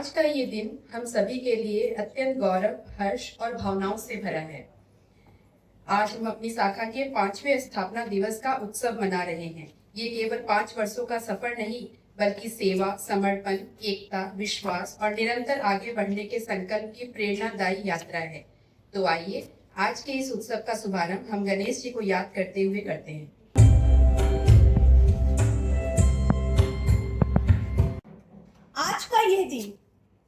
आज का ये दिन हम सभी के लिए अत्यंत गौरव, हर्ष और भावनाओं से भरा है। आज हम अपनी शाखा के 5वें स्थापना दिवस का उत्सव मना रहे हैं। ये केवल 5 वर्षों का सफर नहीं, बल्कि सेवा, समर्पण, एकता, विश्वास और निरंतर आगे बढ़ने के संकल्प की प्रेरणादायी यात्रा है। तो आइए आज के इस उत्सव का शुभारंभ हम गणेश जी को याद करते हुए करते हैं।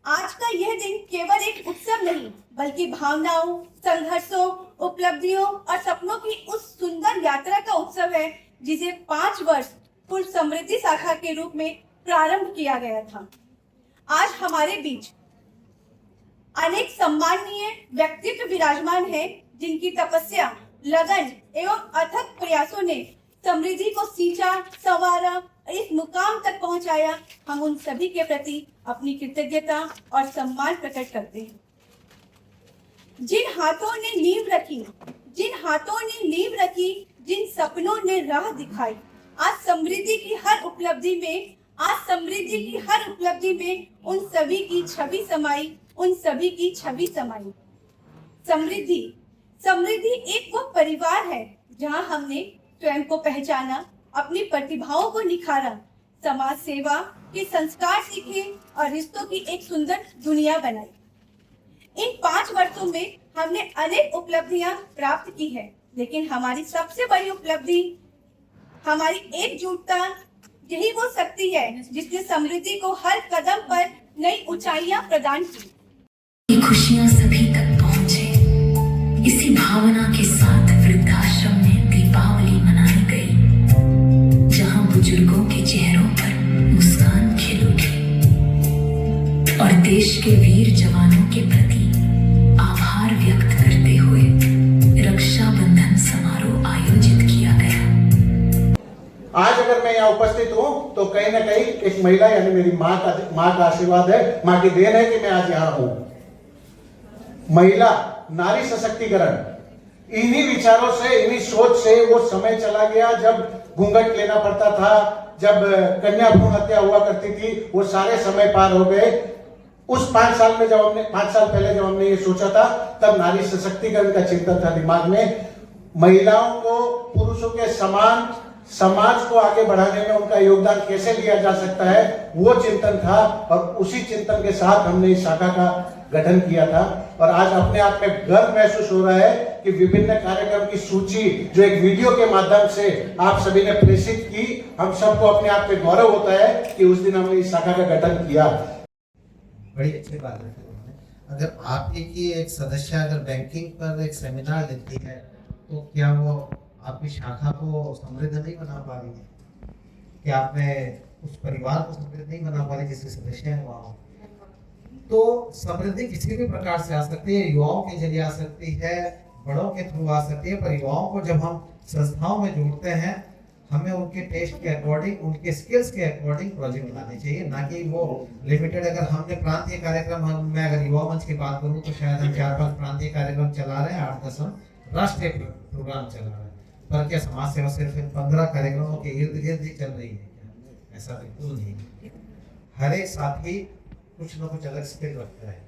आज का यह दिन केवल एक उत्सव नहीं, बल्कि भावनाओं, संघर्षों, उपलब्धियों और सपनों की उस सुंदर यात्रा का उत्सव है जिसे 5 वर्ष पूर्व समृद्धि शाखा के रूप में प्रारंभ किया गया था। आज हमारे बीच अनेक सम्माननीय व्यक्तित्व विराजमान हैं, जिनकी तपस्या, लगन एवं अथक प्रयासों ने समृद्धि को सींचा, संवारा, इस मुकाम तक पहुंचाया। हम उन सभी के प्रति अपनी कृतज्ञता और सम्मान प्रकट करते हैं। जिन हाथों ने नींव रखी, जिन सपनों ने राह दिखाई, आज समृद्धि की हर उपलब्धि में उन सभी की छवि समाई। समृद्धि एक वो परिवार है जहां हमने स्वयं को पहचाना, अपनी प्रतिभाओं को निखारा, समाज सेवा के संस्कार सीखे और रिश्तों की एक सुंदर दुनिया बनाई। इन 5 वर्षों में हमने अनेक उपलब्धियां प्राप्त की है, लेकिन हमारी सबसे बड़ी उपलब्धि हमारी एकजुटता। यही वो शक्ति है जिसने समृद्धि को हर कदम पर नई ऊंचाइयां प्रदान की। ये खुशियां सभी तक पहुंचे, इसी भावना के साथ वृद्धाश्रम में दीपावली मनाई गई, जहां बुजुर्गों के चेहरों पर मुस्कान खिल उठी और देश के वीर जवानों के प्रति आभार व्यक्त करते हुए रक्षाबंधन समारोह आयोजित किया गया। आज अगर मैं यहाँ उपस्थित हूँ तो कहीं ना कहीं एक महिला यानी मेरी माँ का आशीर्वाद है, माँ की देन है कि मैं आज यहाँ हूँ। महिला, नारी सशक्तिकरण, इन्हीं विचारों से, इन्हीं सोच से वो समय चला गया जब घूंघट लेना पड़ता था, जब कन्या भ्रूण हत्या हुआ करती थी। वो सारे समय पार हो गए। उस 5 साल पहले जब हमने ये सोचा था, तब नारी सशक्तिकरण का चिंतन था दिमाग में। महिलाओं को पुरुषों के समान समाज को आगे बढ़ाने में उनका योगदान कैसे लिया जा सकता है, वो चिंतन था और उसी चिंतन के साथ हमने इस शाखा का गठन किया था। और आज अपने आप में गर्व महसूस हो रहा है कि विभिन्न कार्यक्रम की सूची जो एक वीडियो के माध्यम से आप सभी ने प्रेषित की, हम सबको अपने आप पे गौरव होता है कि उस दिन हमने इस शाखा का गठन किया। बड़ी अच्छी बात है। अगर आपकी की एक सदस्य अगर बैंकिंग पर एक सेमिनार देती है, तो क्या वो आपकी शाखा को समृद्ध नहीं बना पा रही है? क्या आपने उस परिवार को समृद्ध नहीं बना पा रही जिसके सदस्य हैं वहाँ? तो समृद्धि किसी भी प्रकार से आ सकती है, युवाओं के जरिए आ सकती है, बड़ों के थ्रू आ सकती है। पर युवाओं को जब हम संस्थाओं में जोड़ते हैं, हमें उनके टेस्ट के अकॉर्डिंग, उनके स्किल्स के अकॉर्डिंग प्रोजेक्ट बनाने चाहिए, ना कि वो लिमिटेड। अगर हमने प्रांतीय कार्यक्रम, मैं अगर युवा मंच की बात करूँ तो शायद हम 4-5 प्रांतीय कार्यक्रम चला रहे हैं, 8-10 हम राष्ट्रीय प्रोग्राम चला रहे हैं। पर क्या समाज सेवा सिर्फ 15 कार्यक्रमों के इर्द गिर्द ही चल रही है? ऐसा बिल्कुल नहीं। हर एक साथी कुछ न कुछ अलग स्किल रखता है।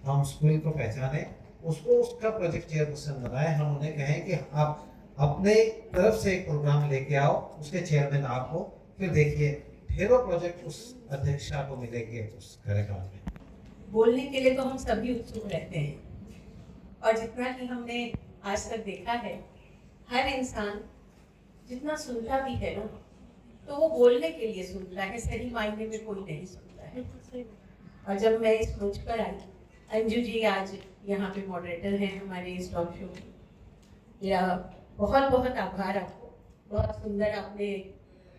हम स्कूल को पहचाने, उसको उसका प्रोजेक्ट चेयरपर्सन बनाए, हम उन्हें कहें कि आप अपने तरफ से एक प्रोग्राम लेके आओ, उसके चेयरमैन आप हो, फिर देखिए ढेरों प्रोजेक्ट उस अध्यक्षा को मिलेंगे उस कार्यकाल में। बोलने के लिए तो हम सभी उत्सुक रहते हैं, और जितना कि हमने आज तक देखा है, हर इंसान जितना सुनता भी है ना, तो वो बोलने के लिए सुनता है, सही मायने में कोई नहीं सुनता है। और जब मैं इस मंच पर आई, अंजू जी आज यहाँ पे मॉडरेटर हैं हमारे इस टॉक शो में, मेरा बहुत बहुत आभार आपको। बहुत सुंदर आपने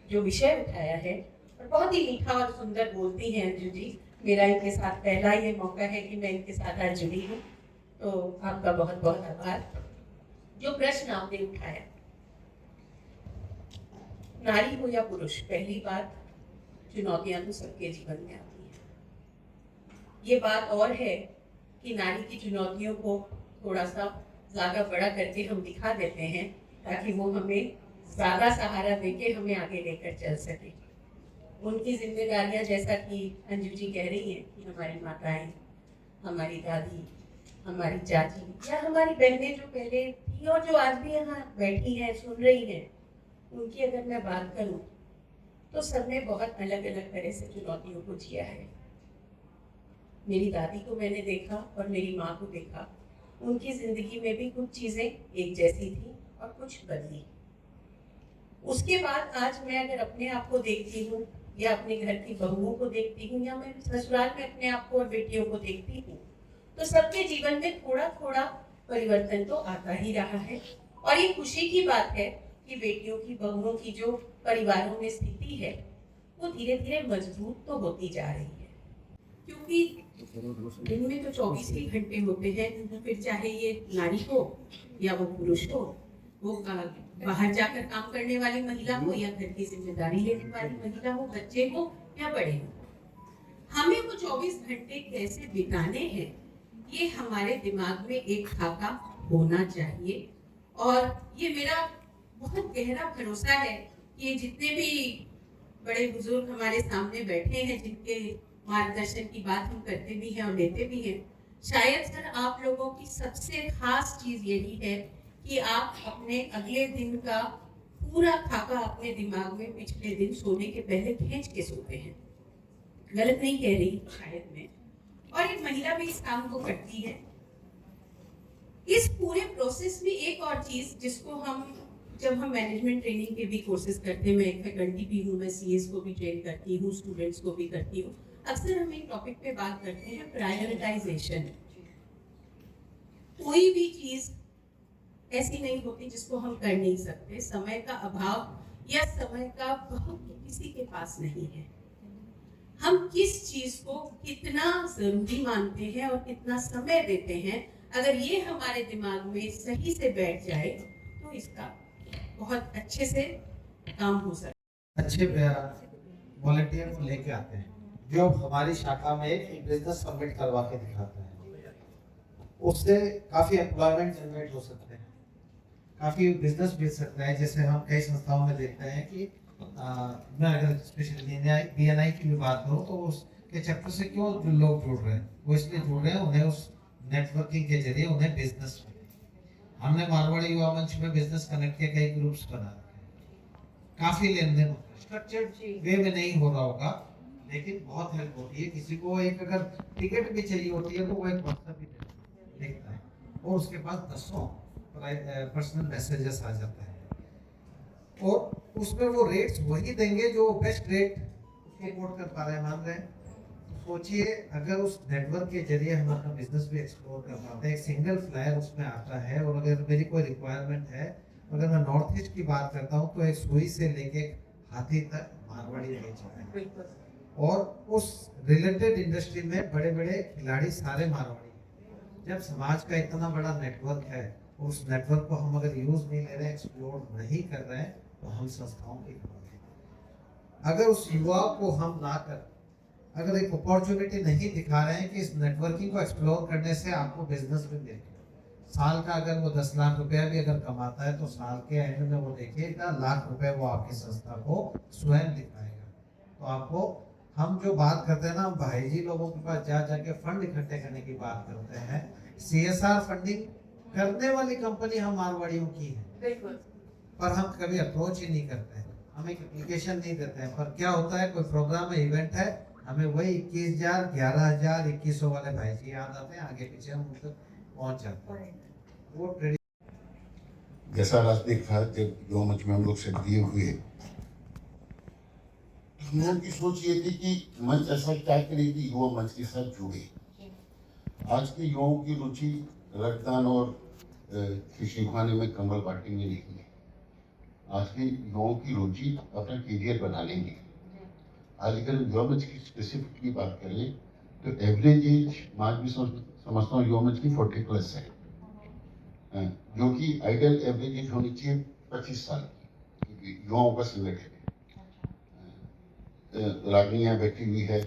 जो विषय उठाया है, और बहुत ही मीठा और सुंदर बोलती हैं अंजू जी। मेरा इनके साथ पहला ये मौका है कि मैं इनके साथ आज जुड़ी हूँ, तो आपका बहुत बहुत आभार। जो प्रश्न आपने उठाया, नारी हो या पुरुष, पहली बात, चुनौतियां तो सबके जीवन में आती है। ये बात और है कि नारी की चुनौतियों को थोड़ा सा ज्यादा बड़ा करके हम दिखा देते हैं, ताकि वो हमें ज्यादा सहारा देके हमें आगे लेकर चल सके। उनकी जिम्मेदारियां, जैसा कि अंजू जी कह रही हैं कि हमारी माताएं, हमारी दादी, हमारी चाची या हमारी बहनें जो पहले थी और जो आज भी यहाँ बैठी हैं सुन रही हैं, उनकी अगर मैं बात करूं तो सबने बहुत अलग अलग तरह से चुनौतियों को जिया है। मेरी दादी को मैंने देखा और मेरी माँ को देखा, उनकी जिंदगी में भी कुछ चीजें एक जैसी थी और कुछ बदली। उसके बाद आज मैं अगर अपने आप को देखती हूँ या अपने घर की बहुओं को देखती हूँ या मैं ससुराल में अपने आप को और बेटियों को देखती हूँ, तो सबके जीवन में थोड़ा थोड़ा परिवर्तन तो आता ही रहा है। और ये खुशी की बात है कि बेटियों की, बहुओं की जो परिवारों में स्थिति है वो धीरे धीरे मजबूत तो होती जा रही है। क्योंकि दिन में तो 24 ही घंटे होते हैं, फिर चाहे ये नारी हो या वो पुरुष हो, वो बाहर जाकर काम करने वाली महिला हो या घर की जिम्मेदारी लेने वाली महिला हो, बच्चे हो या बड़े हो, हमें वो 24 घंटे कैसे बिताने हैं ये हमारे दिमाग में एक खाका होना चाहिए। और ये मेरा बहुत गहरा भरोसा है कि जितने भी बड़े बुजुर्ग हमारे सामने बैठे हैं, जिनके मार्गदर्शन की बात हम करते भी हैं और लेते भी हैं, शायद सर आप लोगों की सबसे खास चीज यही है कि आप अपने अगले दिन का पूरा खाका अपने दिमाग में पिछले दिन सोने के पहले खींच के सोते हैं। गलत नहीं कह रही शायद मैं, और एक महिला भी इस काम को करती है। इस पूरे प्रोसेस में एक और चीज जिसको जब हम मैनेजमेंट ट्रेनिंग के भी कोर्सेज करते हैं, मैं एक फैकल्टी भी हूँ, मैं सीएस को भी ट्रेन करती हूँ, स्टूडेंट्स को भी करती हूँ, अक्सर हम एक टॉपिक पे बात करते हैं प्रायोरिटाइजेशन। कोई भी चीज ऐसी नहीं होती जिसको हम कर नहीं सकते। समय का अभाव या समय का बहुत किसी के पास नहीं है। हम किस चीज को कितना जरूरी मानते हैं और कितना समय देते हैं, अगर ये हमारे दिमाग में सही से बैठ जाए तो इसका बहुत अच्छे से काम हो सकता है। अच्छे वॉलंटियर को लेके आते हैं जो हमारी शाखा में एक बिजनेस सबमिट करवा के दिखाता है, उससे काफी एम्प्लॉयमेंट जनरेट हो सकते हैं, काफी बिजनेस मिल सकता है। जैसे हम कई संस्थाओं में देखते हैं कि मैं अगर स्पेशली BNI की भी बात करूँ तो उसके चैप्टर से क्यों लोग जुड़ रहे हैं, वो इसलिए जुड़ रहे हैं, उन्हें उस नेटवर्किंग के जरिए उन्हें बिजनेस मिले। हमने मारवाड़ी युवा मंच में बिजनेस कनेक्ट के कई ग्रुप्स बना रखे हैं, काफी लेन देन स्ट्रक्चर्ड वे में नहीं हो रहा होगा, लेकिन बहुत हेल्प होती है। किसी को एक अगर टिकट भी चाहिए होती है तो वो एक व्हाट्सएप ही देखता है और उसके पास 10 पर्सनल मैसेजेस आ जाता है और उसमें वो रेट्स वही देंगे जो बेस्ट रेट उसको कोट कर पा रहे हैं, मान रहे हैं। सोचिए अगर उस नेटवर्क के जरिए हम अपना बिजनेस भी एक्सप्लोर कर पाते हैं, एक सिंगल फ्लायर उसमें आता है। और अगर मेरी कोई रिक्वायरमेंट है, अगर मैं नॉर्थ ईस्ट की बात करता हूँ तो एक सुई से लेके हाथी तक मारवाड़ी बेच रहे हैं और उस रिलेटेड इंडस्ट्री में बड़े बड़े खिलाड़ी सारे मारवाड़ी हैं। जब समाज का इतना बड़ा नेटवर्क है, उस नेटवर्क को हम अगर यूज नहीं ले रहे, एक्सप्लोर नहीं कर रहे हैं, तो हम संस्थाओं की अगर उस युवा को हम ना कर, अगर एक अपॉर्चुनिटी नहीं दिखा रहे हैं कि इस नेटवर्किंग को एक्सप्लोर करने से आपको बिजनेस भी मिलेगा। साल का अगर वो 10 लाख रुपया भी अगर कमाता है तो साल के एंड में वो देखिएगा लाख रुपए वो आपकी संस्था को स्वयं दिखाएगा। तो आपको हम जो बात करते हैं ना, भाई जी लोगों के पास जा जाके फंड इकट्ठे करने की बात करते हैं, CSR फंडिंग करने वाली कंपनी हम मारवाड़ियों की है, पर हम कभी अप्रोच ही नहीं करते हैं, हम एक एप्लीकेशन नहीं देते हैं। पर क्या होता है, कोई प्रोग्राम है, इवेंट है, हमें वही 21,000, 11,000, 2100 वाले भाई जी याद आते हैं, आगे पीछे हम उन तक पहुंच जाते हैं। वो जैसा आज देखा, जब युवा मंच में हम लोग सक्रिय हुए, हम लोगों की सोच ये थी कि मंच ऐसा क्या करे कि युवा मंच के साथ जुड़े। आज के युवाओं की रुचि रक्तदान और कृषि उगाने में, कंबल बांटने में नहीं है। आज के युवाओं की रुचि अपना करियर बना लेंगे। आज अगर युवा मंच की स्पेसिफिकली बात करें तो एवरेज एज मैं भी समझता हूँ युवा मंच की 40+ है, जो कि आइडियल एवरेज एज होनी चाहिए 25 साल की। युवाओं का संगठन रागिनी यहाँ बैठी हुई है,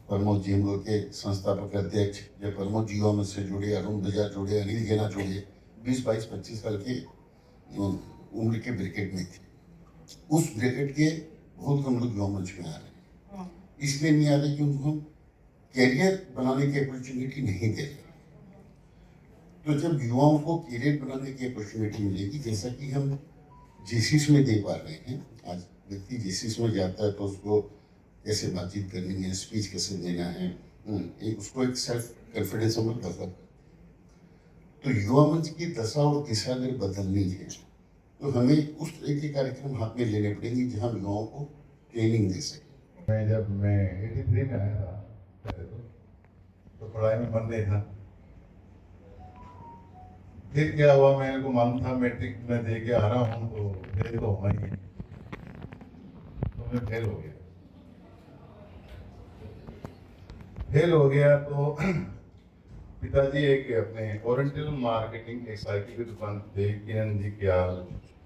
प्रमोद जी हम लोग के संस्थापक अध्यक्ष, जब प्रमोद जी युवा मंच से जुड़े, अरुण बजाज जुड़े, अनिल जेना जुड़े, 20, 22, 25 साल के उम्र के ब्रैकेट में थे। उस ब्रैकेट के बहुत कम लोग युवा मंच में आ रहे हैं। इसलिए नहीं आ रहे कि उनको हम कैरियर बनाने की अपॉर्चुनिटी नहीं दे रहे। तो जब युवाओं को कैरियर बनाने की अपॉर्चुनिटी मिलेगी, जैसा कि हम जेसीस में दे पा रहे हैं, आज व्यक्ति जेसीस में जाता है तो उसको कैसे बातचीत करनी है, स्पीच कैसे देना है, एक उसको एक सेल्फ कॉन्फिडेंस हमें डेवलप। तो युवा मंच की दशा और दिशा अगर बदलनी है तो हमें उस तरह के कार्यक्रम हाथ में लेने पड़ेंगे जहाँ युवाओं को ट्रेनिंग दे सके। जब मैं 83 में आया था पहले तो पढ़ाई में मन नहीं था। फिर क्या हुआ, मेरे को मालूम था मैट्रिक में दे के आ रहा हूँ तो फेल तो होना ही है, तो मैं फेल हो गया। तो पिताजी एक अपने ओरिएंटल मार्केटिंग एक साइकिल की दुकान थे, किरण जी क्या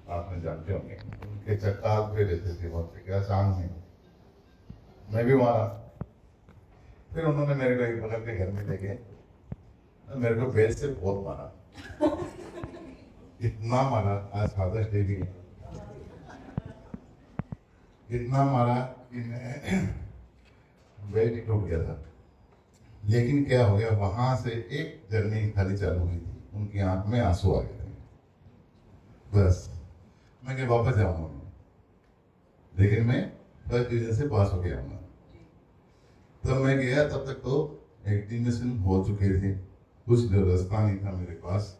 आपने जानते होंगे, उनके चक्काल पे रहते थे वहाँ पे क्या शाम में, मैं भी वहाँ। फिर उन्होंने मेरे को एक बगल के घर में लेके मेरे को बेल से बहुत मारा, इतना मारा, आज फादर्स डे भी है, इतना मारा कि मैं बेल टूट गया था। लेकिन क्या हो गया, वहां से एक जर्नी खाली चालू हुई थी, उनकी आंख में आंसू आ गए थे। बस मैं क्या वापस जाऊंगा, लेकिन मैं फर्स्ट डिवीजन से पास हो गया हूँ। तब मैं गया, तब तक तो एग्जामिनेशन हो चुके थे, कुछ रास्ता नहीं था मेरे पास।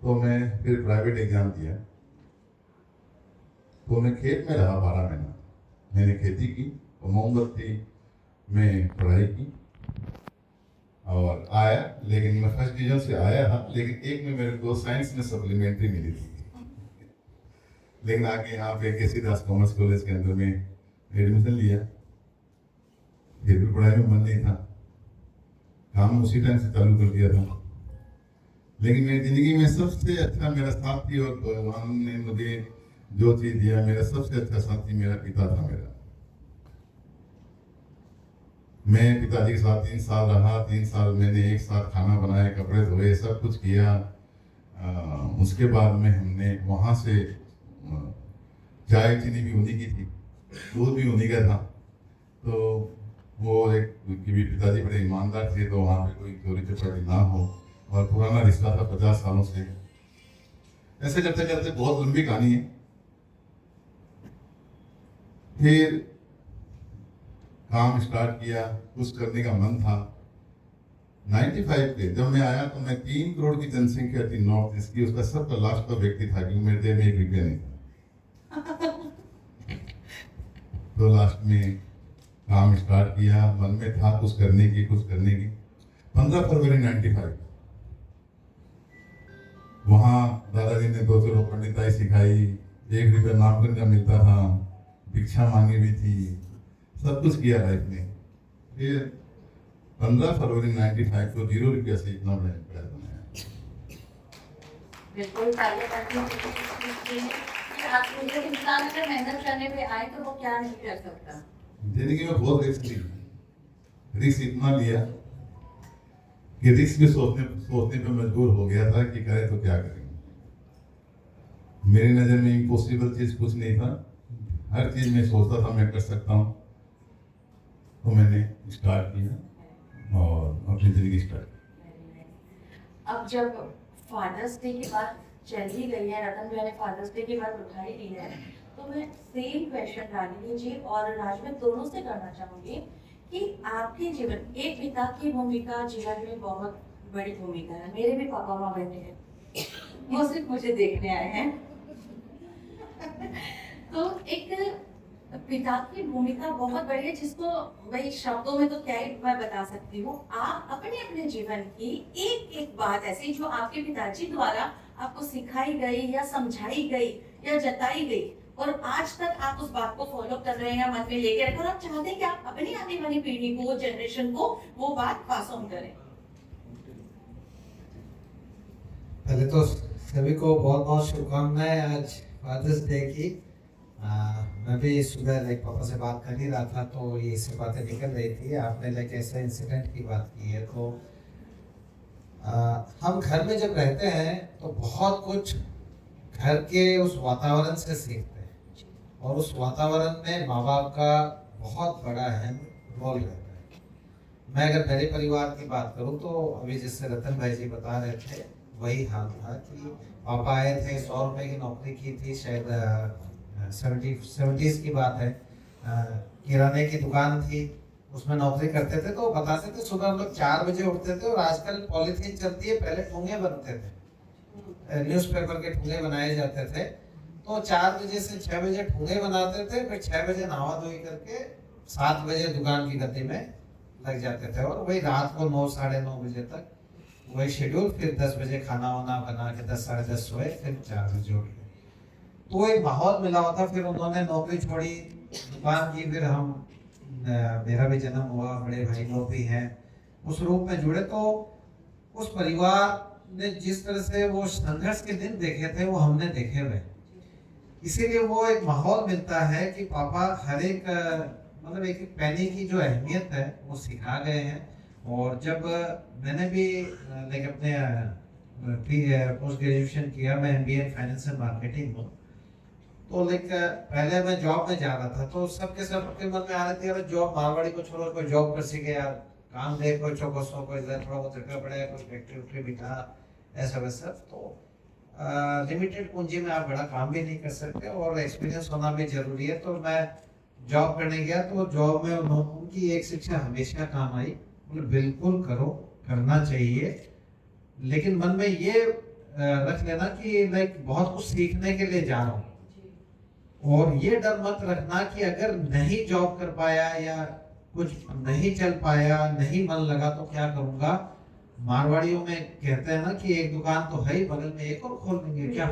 तो मैं फिर प्राइवेट एग्जाम दिया। तो मैं खेत में रहा 12 महीना, मैंने खेती की और मोमबत्ती में पढ़ाई की और आया। लेकिन मैं फर्स्ट डिवीजन से आया था, लेकिन एक में मेरे को साइंस में सप्लीमेंट्री मिली थी। लेकिन आके यहाँ पे केसी दास कॉमर्स कॉलेज के अंदर में एडमिशन लिया, फिर भी पढ़ाई में मन नहीं था, काम उसी टाइम से चालू कर दिया था। लेकिन मेरी जिंदगी में सबसे अच्छा मेरा साथी और भगवान ने मुझे जो चीज दिया, मेरा सबसे अच्छा साथी मेरा पिता था। मैं पिताजी के साथ 3 साल रहा। 3 साल मैंने एक साथ खाना बनाया, कपड़े धोए, सब कुछ किया। उसके बाद में हमने वहाँ से चाय चीनी भी उन्हीं की थी, दूध भी उन्हीं का था। तो वो एक कि भी पिताजी बड़े ईमानदार थे, तो वहाँ पे कोई चोरी चपाटी ना हो, और पुराना रिश्ता था 50 सालों से। ऐसे करते करते बहुत लंबी कहानी है। फिर काम स्टार्ट किया, कुछ करने का मन था। 95 के जब मैं आया तो मैं 3 करोड़ की जनसंख्या थी नॉर्थ ईस्ट की, उसका सबका लास्ट का व्यक्ति था, क्योंकि मेरे देह में 1 रुपया नहीं था। तो लास्ट में काम स्टार्ट किया, मन में था कुछ करने की। 15 फरवरी 95 वहाँ दादाजी ने 2 चलो पंडिताई सिखाई, 1 रुपया नामकरण का मिलता था, भिक्षा मांगी भी थी, सब कुछ किया लाइफ में। फिर 15 फरवरी 95 को 0 रुपया से इतना बड़ा एम्पायर बनाया। बिल्कुल इंसान अगर मेहनत करने पे आए तो वो क्या नहीं कर सकता। जिंदगी में बहुत रिस्क ली, रिस्क इतना लिया कि रिस्क भी सोचने पे मजबूर हो गया था कि करें तो क्या करेंगे। मेरी नज़र में इम्पॉसिबल चीज़ कुछ नहीं था, हर चीज़ में सोचता था मैं कर सकता हूँ। तो मैंने स्टार्ट किया और अपनी जिंदगी स्टार्ट की। अब जब फादर्स डे की बात चल ही गई है, रतन भैया ने फादर्स डे की बात उठाई दी है, तो मैं सेम क्वेश्चन रागिनी जी और राज में दोनों से करना चाहूंगी कि आपके जीवन, एक पिता की भूमिका जीवन में बहुत बड़ी भूमिका है। मेरे भी पापा माँ बैठे हैं, वो सिर्फ मुझे देखने आए हैं। तो एक पिता की भूमिका बहुत बड़ी है, जिसको भाई शब्दों में तो क्या ही मैं बता सकती हूँ। आप अपने अपने जीवन की एक एक बात ऐसी जो आपके पिताजी द्वारा आपको सिखाई गई या समझाई गई या जताई गई, और आज तक आप उस बात को फॉलो कर रहे हैं या मन में लेके रखे, और आप चाहते हैं कि आप अपनी आने वाली पीढ़ी को, जनरेशन को वो बात पास ऑन करें। पहले तो सभी को बहुत बहुत शुभकामनाएं आज फादर्स डे की। मैं भी सुबह लाइक पापा से बात कर ही रहा था, तो ये से बातें निकल रही थी। आपने लाइक ऐसे इंसिडेंट की बात की है, तो हम घर में जब रहते हैं तो बहुत कुछ घर के उस वातावरण से सीखते हैं। और उस वातावरण में माँ बाप का बहुत बड़ा अहम रोल रहता है। मैं अगर मेरे परिवार की बात करूं तो अभी जिससे रतन भाई जी बता रहे थे वही हाल था कि पापा आए थे, 100 रुपए की नौकरी की थी, शायद 70s की बात है। किराने की दुकान थी, उसमें नौकरी करते थे। तो बताते थे सुबह हम लोग 4 बजे उठते थे और आजकल पॉलिथीन चलती है, पहले ठूंगे बनते थे, न्यूज़पेपर के ठूंगे बनाए जाते थे। तो 4 बजे से 6 बजे ठूंगे बनाते थे, फिर 6 बजे नहा धोई करके 7 बजे दुकान की गति में लग जाते थे और वही रात को 9 साढ़े 9 बजे तक वही शेड्यूल। फिर 10 बजे खाना वाना बना के 10 साढ़े 10 सोए, फिर 4 बजे उठ गए। तो एक माहौल मिला हुआ था। फिर उन्होंने नौकरी छोड़ी, दुकान की, फिर हम मेरा भी जन्म हुआ, बड़े भाई लोग भी हैं, उस रूप में जुड़े। तो उस परिवार ने जिस तरह से वो संघर्ष के दिन देखे थे वो हमने देखे हुए, इसीलिए वो एक माहौल मिलता है कि पापा हर एक मतलब एक एक पैनी की जो अहमियत है वो सिखा गए हैं। और जब मैंने भी लाइक अपने पोस्ट ग्रेजुएशन किया, मैं MBA in finance and marketing हूँ, तो लाइक पहले मैं जॉब में जा रहा था तो सबके सब अपने मन में आ रही थी, अरे जॉब मारवाड़ी को छोड़ो, कोई जॉब कर सीखे यार, काम दे, कोई चौकसों कोई थोड़ा बहुत रखा पड़ेगा, कोई फैक्ट्री उक्ट्री बिठा, ऐसा वैसा। तो लिमिटेड पूंजी में आप बड़ा काम भी नहीं कर सकते और एक्सपीरियंस होना भी जरूरी है। तो मैं जॉब करने गया, तो जॉब में उनकी एक शिक्षा हमेशा काम आई, बिल्कुल करो, करना चाहिए, लेकिन मन में ये रख लेना कि लाइक बहुत कुछ सीखने के लिए जा रहा हूँ। और ये डर मत रखना कि अगर नहीं जॉब कर पाया या कुछ नहीं चल पाया, नहीं मन लगा तो क्या करूंगा। मारवाड़ियों में कहते हैं ना कि एक दुकान तो है ही, बगल में एक और खोल देंगे, क्या